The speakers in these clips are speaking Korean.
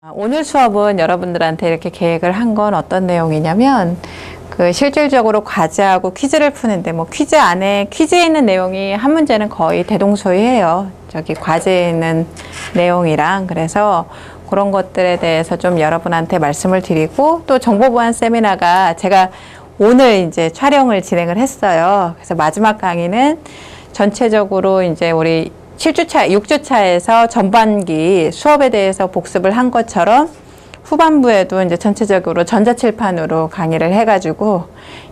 오늘 수업은 여러분들한테 이렇게 계획을 한 건 어떤 내용이냐면 실질적으로 과제하고 퀴즈를 푸는데 퀴즈에 있는 내용이 한 문제는 거의 대동소이해요. 저기 과제에 있는 내용이랑. 그래서 그런 것들에 대해서 좀 여러분한테 말씀을 드리고, 또 정보보안 세미나가 제가 오늘 이제 촬영을 진행을 했어요. 그래서 마지막 강의는 전체적으로 이제 우리 7주차, 6주차에서 전반기 수업에 대해서 복습을 한 것처럼 후반부에도 이제 전체적으로 전자칠판으로 강의를 해가지고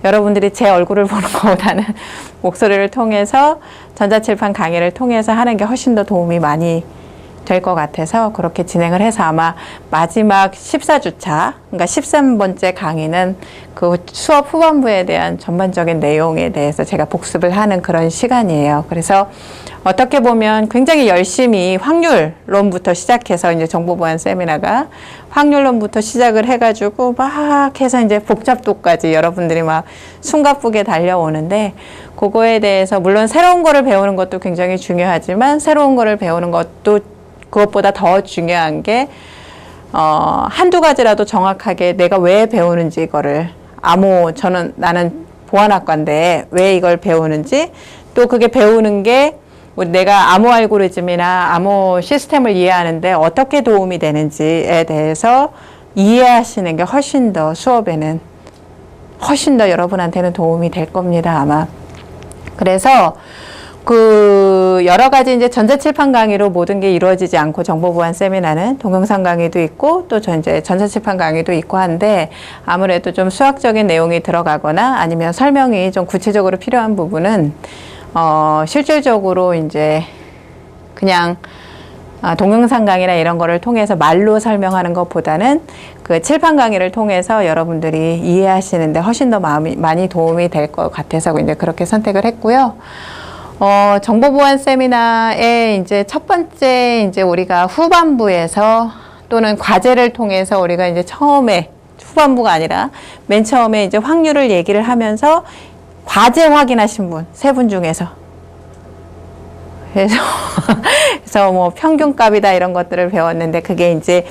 여러분들이 제 얼굴을 보는 것보다는 목소리를 통해서 전자칠판 강의를 통해서 하는 게 훨씬 더 도움이 많이 될 것 같아서 그렇게 진행을 해서 아마 마지막 14주차, 그러니까 13번째 강의는 그 수업 후반부에 대한 전반적인 내용에 대해서 제가 복습을 하는 그런 시간이에요. 그래서 어떻게 보면 굉장히 열심히 확률론부터 시작해서 이제 정보보안 세미나가 확률론부터 시작을 해가지고 막 해서 이제 복잡도까지 여러분들이 막 숨가쁘게 달려오는데, 그거에 대해서 물론 새로운 거를 배우는 것도 굉장히 중요하지만 새로운 거를 배우는 것도 그것보다 더 중요한 게 한두 가지라도 정확하게 내가 왜 배우는지, 이거를 나는 보안학과인데 왜 이걸 배우는지, 또 그게 배우는 게 내가 암호 알고리즘이나 암호 시스템을 이해하는데 어떻게 도움이 되는지에 대해서 이해하시는 게 훨씬 더 수업에는 훨씬 더 여러분한테는 도움이 될 겁니다, 아마. 그래서 여러 가지 이제 전자칠판 강의로 모든 게 이루어지지 않고 정보보안 세미나는 동영상 강의도 있고 또 이제 전자칠판 강의도 있고 한데, 아무래도 좀 수학적인 내용이 들어가거나 아니면 설명이 좀 구체적으로 필요한 부분은 실질적으로 이제 그냥 동영상 강의나 이런 거를 통해서 말로 설명하는 것보다는 그 칠판 강의를 통해서 여러분들이 이해하시는데 훨씬 더 많이 도움이 될 것 같아서 이제 그렇게 선택을 했고요. 정보보안 세미나의 이제 첫 번째 이제 우리가 후반부에서 또는 과제를 통해서 우리가 이제 후반부가 아니라 맨 처음에 이제 확률을 얘기를 하면서 과제 확인하신 분, 3분 중에서. 그래서 뭐 평균값이다 이런 것들을 배웠는데, 그게 이제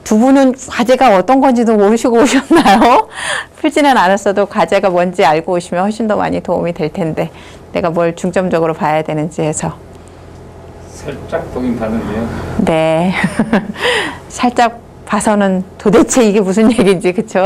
두 분은 과제가 어떤 건지도 모르시고 오셨나요? 풀지는 않았어도 과제가 뭔지 알고 오시면 훨씬 더 많이 도움이 될 텐데, 내가 뭘 중점적으로 봐야 되는지 해서. 살짝 보긴 봤는데요. 네. 살짝 봐서는 도대체 이게 무슨 얘기인지, 그쵸?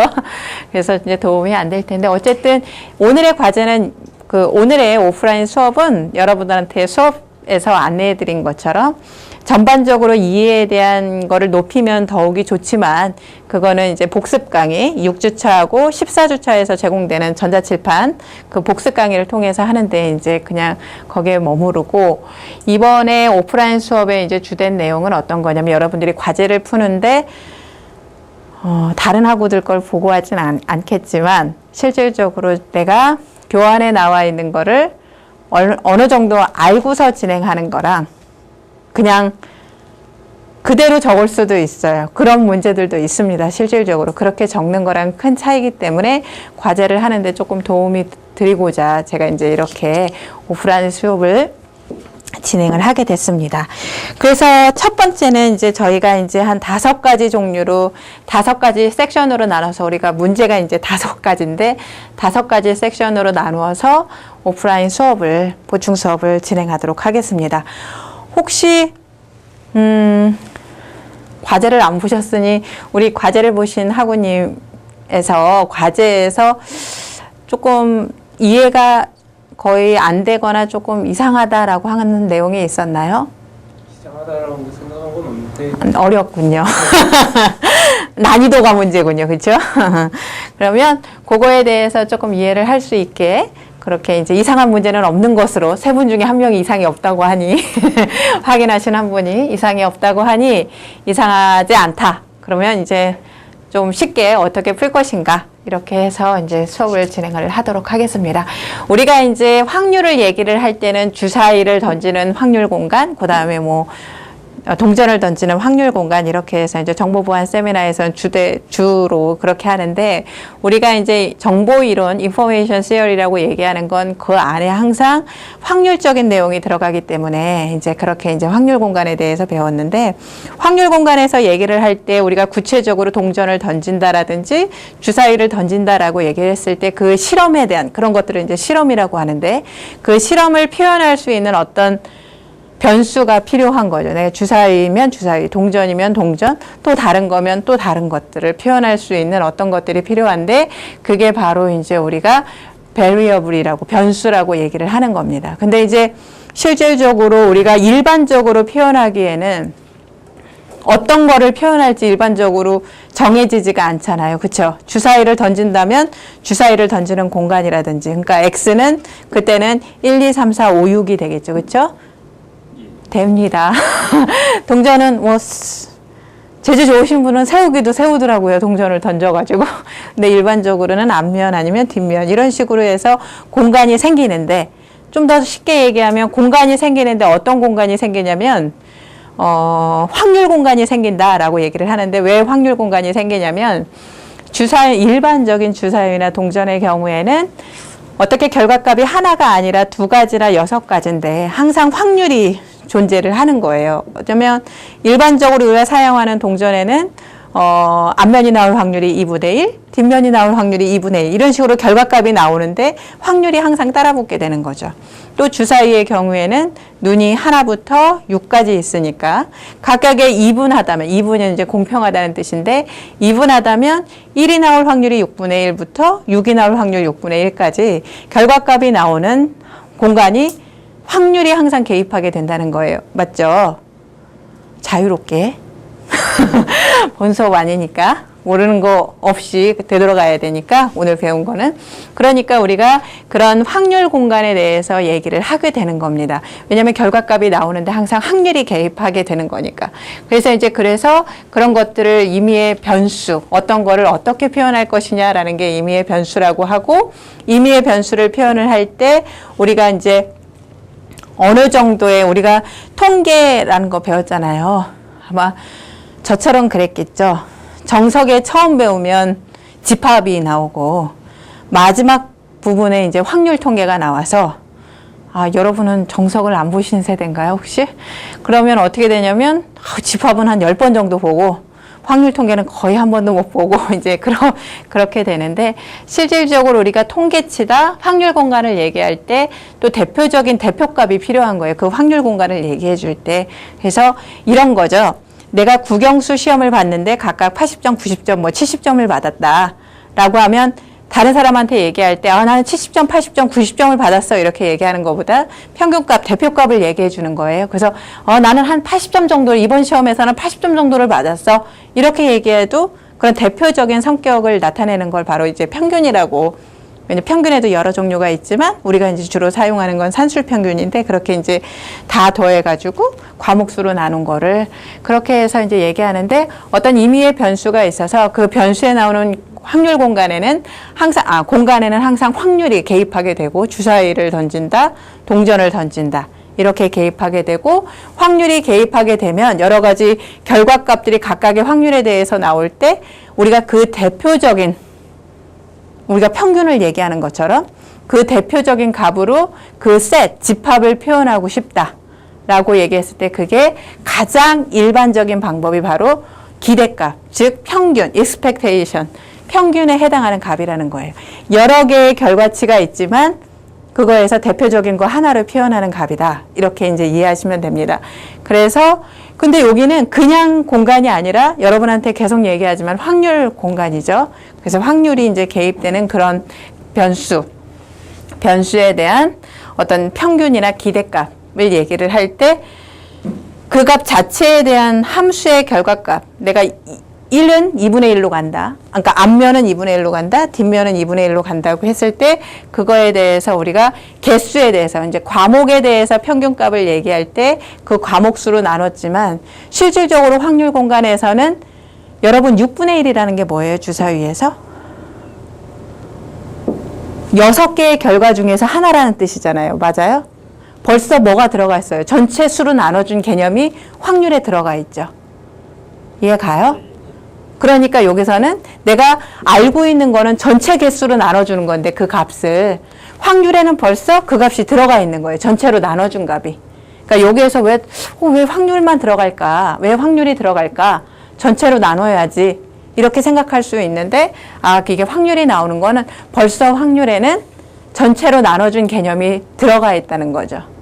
그래서 이제 도움이 안 될 텐데, 어쨌든 오늘의 과제는 오늘의 오프라인 수업은 여러분들한테 수업에서 안내해 드린 것처럼 전반적으로 이해에 대한 거를 높이면 더욱이 좋지만, 그거는 이제 복습 강의 6주차하고 14주차에서 제공되는 전자칠판 그 복습 강의를 통해서 하는데 이제 그냥 거기에 머무르고, 이번에 오프라인 수업의 이제 주된 내용은 어떤 거냐면, 여러분들이 과제를 푸는데 다른 학우들 걸 보고 하진 않겠지만 실질적으로 내가 교환에 나와 있는 거를 어느 정도 알고서 진행하는 거랑 그냥 그대로 적을 수도 있어요. 그런 문제들도 있습니다. 실질적으로 그렇게 적는 거랑 큰 차이기 때문에 과제를 하는데 조금 도움이 드리고자 제가 이제 이렇게 오프라인 수업을 진행을 하게 됐습니다. 그래서 첫 번째는 이제 저희가 이제 한 5가지 종류로 5가지 섹션으로 나눠서, 우리가 문제가 이제 5가지인데 5가지 섹션으로 나누어서 오프라인 수업을, 보충 수업을 진행하도록 하겠습니다. 혹시 과제를 안 보셨으니 우리 과제를 보신 학우님에서 과제에서 조금 이해가 거의 안 되거나 조금 이상하다라고 하는 내용이 있었나요? 이상하다라고 생각한 건 없는데 어렵군요. 난이도가 문제군요. 그렇죠? 그러면 그거에 대해서 조금 이해를 할 수 있게 그렇게 이제 이상한 문제는 없는 것으로, 3분 중에 1명이 이상이 없다고 하니 확인하신 한 분이 이상이 없다고 하니 이상하지 않다. 그러면 이제 좀 쉽게 어떻게 풀 것인가, 이렇게 해서 이제 수업을 진행을 하도록 하겠습니다. 우리가 이제 확률을 얘기를 할 때는 주사위를 던지는 확률 공간, 그 다음에 동전을 던지는 확률 공간 이렇게 해서 이제 정보보안 세미나에서는 주로 그렇게 하는데 우리가 이제 정보 이론, 인포메이션 시어리라고 얘기하는 건 그 안에 항상 확률적인 내용이 들어가기 때문에 이제 그렇게 이제 확률 공간에 대해서 배웠는데 확률 공간에서 얘기를 할 때 우리가 구체적으로 동전을 던진다라든지 주사위를 던진다라고 얘기를 했을 때 그 실험에 대한 그런 것들을 이제 실험이라고 하는데 그 실험을 표현할 수 있는 어떤 변수가 필요한 거죠. 내가 주사위면 주사위, 동전이면 동전, 또 다른 거면 또 다른 것들을 표현할 수 있는 어떤 것들이 필요한데 그게 바로 이제 우리가 variable이라고 변수라고 얘기를 하는 겁니다. 근데 이제 실질적으로 우리가 일반적으로 표현하기에는 어떤 거를 표현할지 일반적으로 정해지지가 않잖아요. 그렇죠? 주사위를 던진다면 주사위를 던지는 공간이라든지 그러니까 X는 그때는 1, 2, 3, 4, 5, 6이 되겠죠. 그렇죠? 됩니다. 동전은 뭐 재주 좋으신 분은 세우기도 세우더라고요. 동전을 던져가지고. 근데 일반적으로는 앞면 아니면 뒷면 이런 식으로 해서 공간이 생기는데 좀 더 쉽게 얘기하면 공간이 생기는데 어떤 공간이 생기냐면 확률 공간이 생긴다라고 얘기를 하는데 왜 확률 공간이 생기냐면 일반적인 주사위나 동전의 경우에는 어떻게 결과값이 하나가 아니라 두 가지나 6가지인데 항상 확률이 존재를 하는 거예요. 어쩌면 일반적으로 우리가 사용하는 동전에는 앞면이 나올 확률이 2분의 1, 뒷면이 나올 확률이 2분의 1 이런 식으로 결과값이 나오는데 확률이 항상 따라붙게 되는 거죠. 또 주사위의 경우에는 눈이 하나부터 6까지 있으니까 각각의 이분하다면 2분은 이제 공평하다는 뜻인데 이분하다면 1이 나올 확률이 6분의 1부터 6이 나올 확률 6분의 1까지 결과값이 나오는 공간이 확률이 항상 개입하게 된다는 거예요. 맞죠? 자유롭게. 본 수업 아니니까 모르는 거 없이 되돌아가야 되니까 오늘 배운 거는 그러니까 우리가 그런 확률 공간에 대해서 얘기를 하게 되는 겁니다. 왜냐하면 결과값이 나오는데 항상 확률이 개입하게 되는 거니까. 그래서 그런 것들을 임의의 변수 어떤 거를 어떻게 표현할 것이냐라는 게 임의의 변수라고 하고 임의의 변수를 표현을 할 때 우리가 이제 어느 정도의 우리가 통계라는 거 배웠잖아요. 아마 저처럼 그랬겠죠. 정석에 처음 배우면 집합이 나오고 마지막 부분에 이제 확률 통계가 나와서 여러분은 정석을 안 보신 세대인가요, 혹시? 그러면 어떻게 되냐면 집합은 한 10번 정도 보고 확률 통계는 거의 한 번도 못 보고 이제 그렇게 되는데 실질적으로 우리가 통계치다 확률 공간을 얘기할 때 또 대표적인 대표값이 필요한 거예요. 그 확률 공간을 얘기해 줄 때. 그래서 이런 거죠. 내가 국영수 시험을 봤는데 각각 80점, 90점, 70점을 받았다. 라고 하면 다른 사람한테 얘기할 때 나는 70점, 80점, 90점을 받았어. 이렇게 얘기하는 것보다 평균값, 대표값을 얘기해 주는 거예요. 그래서 나는 한 80점 정도, 이번 시험에서는 80점 정도를 받았어. 이렇게 얘기해도 그런 대표적인 성격을 나타내는 걸 바로 이제 평균이라고. 왜냐면 평균에도 여러 종류가 있지만 우리가 이제 주로 사용하는 건 산술 평균인데 그렇게 이제 다 더해가지고 과목수로 나눈 거를 그렇게 해서 이제 얘기하는데 어떤 임의의 변수가 있어서 그 변수에 나오는 확률 공간에는 항상 확률이 개입하게 되고 주사위를 던진다, 동전을 던진다. 이렇게 개입하게 되고 확률이 개입하게 되면 여러 가지 결과값들이 각각의 확률에 대해서 나올 때 우리가 그 대표적인 우리가 평균을 얘기하는 것처럼 그 대표적인 값으로 그 집합을 표현하고 싶다라고 얘기했을 때 그게 가장 일반적인 방법이 바로 기대값, 즉 평균, expectation, 평균에 해당하는 값이라는 거예요. 여러 개의 결과치가 있지만 그거에서 대표적인 거 하나를 표현하는 값이다. 이렇게 이제 이해하시면 됩니다. 그래서 근데 여기는 그냥 공간이 아니라 여러분한테 계속 얘기하지만 확률 공간이죠. 그래서 확률이 이제 개입되는 그런 변수에 대한 어떤 평균이나 기대값을 얘기를 할 때 그 값 자체에 대한 함수의 결과값, 내가 1은 2분의 1로 간다. 그러니까 앞면은 2분의 1로 간다. 뒷면은 2분의 1로 간다고 했을 때 그거에 대해서 우리가 개수에 대해서 이제 과목에 대해서 평균값을 얘기할 때 그 과목수로 나눴지만 실질적으로 확률 공간에서는 여러분 6분의 1이라는 게 뭐예요? 주사위에서? 6개의 결과 중에서 하나라는 뜻이잖아요. 맞아요? 벌써 뭐가 들어가 있어요? 전체 수로 나눠준 개념이 확률에 들어가 있죠. 이해 가요? 그러니까 여기서는 내가 알고 있는 거는 전체 개수로 나눠주는 건데 그 값을 확률에는 벌써 그 값이 들어가 있는 거예요. 전체로 나눠준 값이. 그러니까 여기에서 왜 확률만 들어갈까? 왜 확률이 들어갈까? 전체로 나눠야지. 이렇게 생각할 수 있는데 이게 확률이 나오는 거는 벌써 확률에는 전체로 나눠준 개념이 들어가 있다는 거죠.